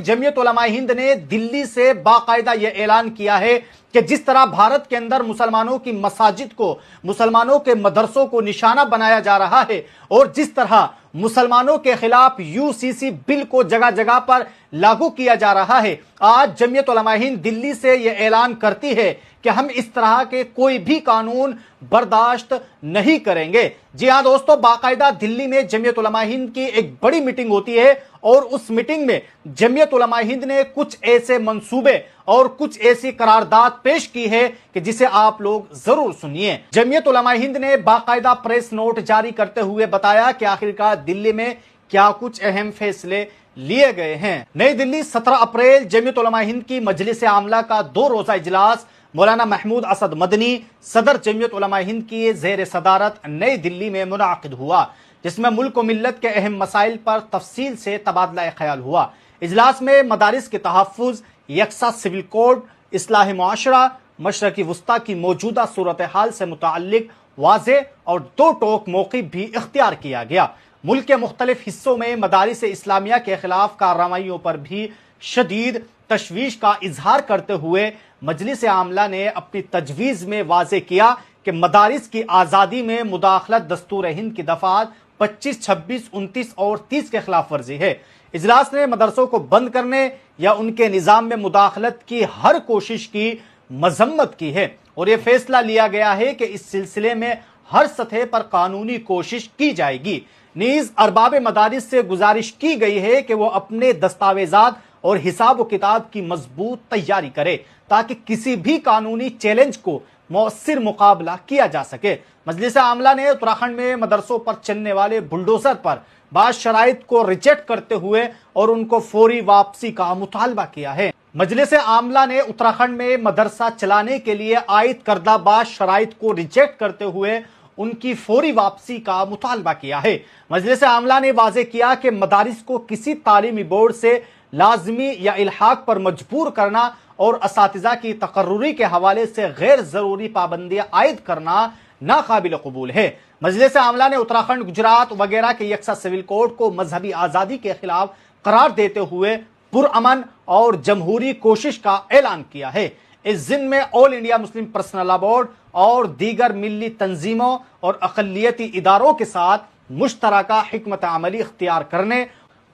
जमीयत उलमा हिंद ने दिल्ली से बाकायदा यह ऐलान किया है कि जिस तरह भारत के अंदर मुसलमानों की मसाजिद को, मुसलमानों के मदरसों को निशाना बनाया जा रहा है और जिस तरह मुसलमानों के खिलाफ यूसीसी बिल को जगह जगह पर लागू किया जा रहा है, आज जमीयत उलमा हिंद दिल्ली से यह ऐलान करती है कि हम इस तरह के कोई भी कानून बर्दाश्त नहीं करेंगे। जी हां दोस्तों, बाकायदा दिल्ली में जमीयत उलमा हिंद की एक बड़ी मीटिंग होती है और उस मीटिंग में जमीयत उलमा हिंद ने कुछ ऐसे मंसूबे और कुछ ऐसी करारदाद पेश की है कि जिसे आप लोग जरूर सुनिए। जमीयत उलमा हिंद ने बाकायदा प्रेस नोट जारी करते हुए बताया कि आखिरकार दिल्ली में क्या कुछ अहम फैसले लिए गए हैं। नई दिल्ली 17 अप्रैल जमीयत उलमा हिंद की मजलिस आमला का 2 रोजा इजलास मौलाना महमूद असद मदनी सदर जमीयत उलमा हिंद की जेर सदारत नई दिल्ली में मुनाकिद हुआ, जिसमें मुल्क व मिल्लत के अहम मसाइल पर तफसील से तबादला ख्याल हुआ। इजलास में मदारिस के तहफ़्फ़ुज़, यकसा सिविल कोड, इस्लाह मुआशरा, मशरक़ी वस्ता की मौजूदा सूरत हाल से मुताल्लिक वाज़े और 2 टोक मौक़िफ़ भी इख्तियार किया गया। मुल्क के मुख्तलिफ हिस्सों में मदारिस इस्लामिया के खिलाफ कार्रवाइयों पर भी शदीद तशवीश का इजहार करते हुए मजलिस आमला ने अपनी तजवीज़ में वाज़े किया कि मदारिस की आज़ादी में मुदाखलत दस्तूर हिंद की दफ़ात 25, 26, 29 और 30 के खिलाफ वर्जी है। इजलास ने मदरसों को बंद करने या उनके निज़ाम में मुदाखलत की हर कोशिश की मजम्मत की है और यह फैसला लिया गया है कि इस सिलसिले में हर सतह पर कानूनी कोशिश की जाएगी। नीज़ अरबाब मदारिस से गुजारिश की गई है कि वो अपने दस्तावेजात और हिसाब व किताब की मजबूत तैयारी करे ताकि किसी भी कानूनी चैलेंज को मौसर मुकाबला किया जा सके। मजलिस आमला ने उत्तराखंड में मदरसों पर चलने वाले बुलडोजर पर बाज़ शराइत को रिजेक्ट करते हुए और उनको फौरी वापसी का मुतालबा किया है। मजलिस आमला ने उत्तराखंड में मदरसा चलाने के लिए आयद करदा बाज़ शराइत को रिजेक्ट करते हुए उनकी फौरी वापसी का मुतालबा किया है। मजलिस आमला ने वाज़े किया कि मदारिस को किसी तालीमी बोर्ड से लाजमी या इल्हाक पर मजबूर करना और असातिज़ा की तकर्रुरी के हवाले से गैर ज़रूरी पाबंदियां आयद करना नाकाबिल कबूल है। मजलिस आमला ने उत्तराखंड, गुजरात वगैरह के यकसा सिविल कोड को मजहबी आज़ादी के खिलाफ करार देते हुए पुरअमन और जमहूरी कोशिश का ऐलान किया है। इस ज़िम्न में all India Muslim personal law board और दीगर मिल्ली तंजीमों और अक़लियती इदारों के साथ मुश्तरका हिकमत अमली इख्तियार करने,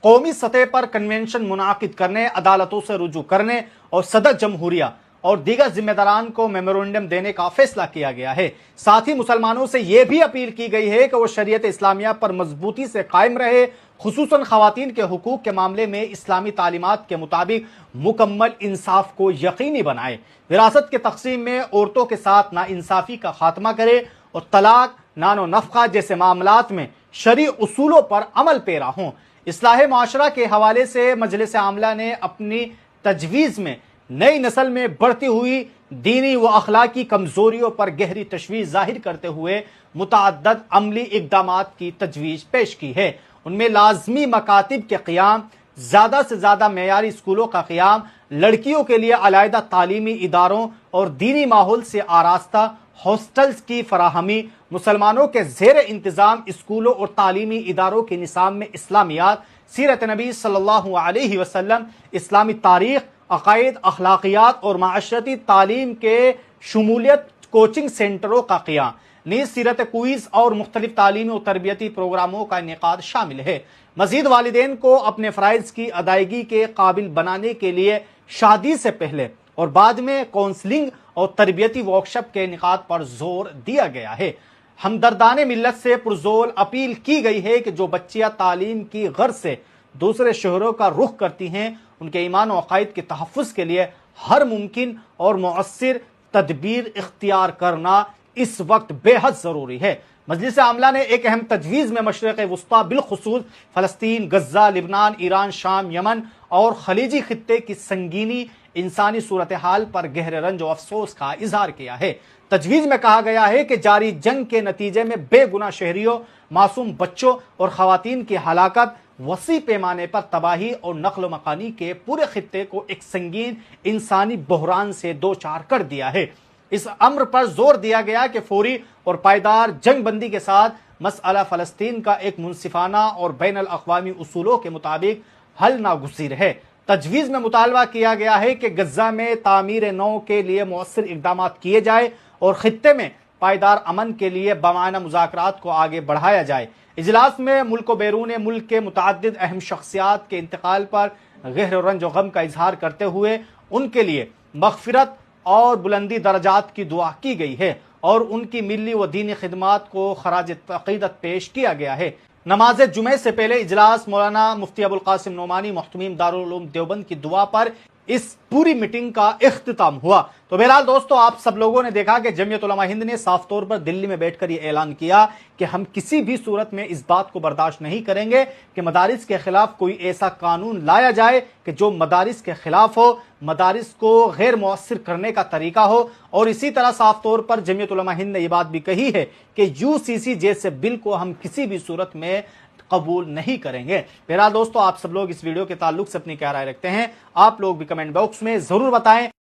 कौमी सतह पर कन्वेंशन मुनाकिद करने, अदालतों से रुजू करने और सदर जमहूरिया और दीगर जिम्मेदारान को मेमोरेंडम देने का फैसला किया गया है। साथ ही मुसलमानों से यह भी अपील की गई है कि वो शरीयत इस्लामिया पर मजबूती से कायम रहे, खुसूसन खवातीन के हुकूक के मामले में इस्लामी तालीमात के मुताबिक मुकम्मल इंसाफ को यकीनी बनाए, विरासत के तकसीम में औरतों के साथ नाइंसाफी का खात्मा करे और तलाक, नानो नफका जैसे मामलात में शरई उसूलों पर अमल पेरा हों। इस्लाह मुआशरा के हवाले से मजलिस आमला ने अपनी तजवीज़ में नई नस्ल में बढ़ती हुई दीनी व अखलाकी कमजोरियों पर गहरी तशवीश जाहिर करते हुए मुतअद्दद अमली इक़दामात की तजवीज़ पेश की है। उनमें लाजमी मकातिब के क़ियाम, ज़्यादा से ज़्यादा मेयारी स्कूलों का क़ियाम, लड़कियों के लिए अलहदा तालीमी इदारों और दीनी माहौल से आरास्ता हॉस्टल्स की फराहमी, मुसलमानों के ज़ेर इंतज़ाम स्कूलों और तालीमी इदारों के निसाब में इस्लामियात, सीरत नबी सल्लल्लाहु अलैहि वसल्लम, इस्लामी तारीख़, अक़ाइद, अखलाकियात और माशरती तालीम के शमूलियत कोचिंग सेंटरों का क़ियाम, नीज़ सीरत क्विज़ और मुख्तलिफ तालीमी और तरबियती प्रोग्रामों का इनेकाद शामिल है। मज़ीद वालिदैन को अपने फ़राइज़ की अदायगी के काबिल बनाने के लिए शादी से पहले और बाद में काउंसलिंग और तरबियती वर्कशॉप के इनेकाद पर जोर दिया गया है। हमदर्दाने मिल्लत से पुरजोर अपील की गई है कि जो बच्चियां तालीम की गर्ज से दूसरे शहरों का रुख करती हैं, उनके ईमान और अक़ाइद के तहफ़्फ़ुज़ के लिए हर मुमकिन और मुअस्सिर तदबीर इख्तियार करना इस वक्त बेहद ज़रूरी है। मजलिस आमला ने एक अहम तजवीज़ में मशरिक़ वस्ता बिलखुसूस फ़लस्तीन, गज़्ज़ा, लिबनान, ईरान, शाम, यमन और खलीजी खित्ते की संगीनी इंसानी सूरत हाल पर गहरे रंज और अफसोस का इजहार किया है। तजवीज़ में कहा गया है कि जारी जंग के नतीजे में बेगुनाह शहरियों, मासूम बच्चों और ख़वातीन की हलाकत वसी पैमाने पर तबाही और नक़्ल मकानी के पूरे खित्ते को एक संगीन इंसानी बहरान से दो चार कर दिया है। इस अम्र पर जोर दिया गया कि फौरी और पायदार जंग बंदी के साथ مسئلہ فلسطین کا ایک منصفانہ اور بین الاقوامی اصولوں کے مطابق حل ناگزیر ہے۔ تجویز میں مطالبہ کیا گیا ہے کہ غزہ میں تعمیر نو کے لیے مؤثر اقدامات کیے جائے اور خطے میں پائیدار امن کے لیے بامعنی مذاکرات کو آگے بڑھایا جائے۔ اجلاس میں ملک و بیرون ملک کے متعدد اہم شخصیات کے انتقال پر گہرے رنج و غم کا اظہار کرتے ہوئے ان کے لیے مغفرت اور بلندی درجات کی دعا کی گئی ہے اور ان کی ملی و دینی خدمات کو خراج عقیدت پیش کیا گیا ہے۔ نماز جمعہ سے پہلے اجلاس مولانا مفتی ابوالقاسم نعمانی محتمیم دارالعلوم دیوبند کی دعا پر اس پوری میٹنگ کا اختتام ہوا۔ تو بہرحال دوستو، آپ سب لوگوں نے دیکھا کہ جمعیت علماء ہند نے صاف طور پر دلی میں بیٹھ کر یہ اعلان کیا کہ ہم کسی بھی صورت میں اس بات کو برداشت نہیں کریں گے کہ مدارس کے خلاف کوئی ایسا قانون لایا جائے کہ جو مدارس کے خلاف ہو، مدارس کو غیر مؤثر کرنے کا طریقہ ہو۔ اور اسی طرح صاف طور پر جمعیت علماء ہند نے یہ بات بھی کہی ہے کہ UCC جیسے بل کو ہم کسی بھی صورت میں قبول نہیں کریں گے۔ بہرحال دوستو، آپ سب لوگ اس ویڈیو کے تعلق سے اپنی کیا رائے رکھتے ہیں، آپ لوگ بھی کمنٹ باکس میں ضرور بتائیں۔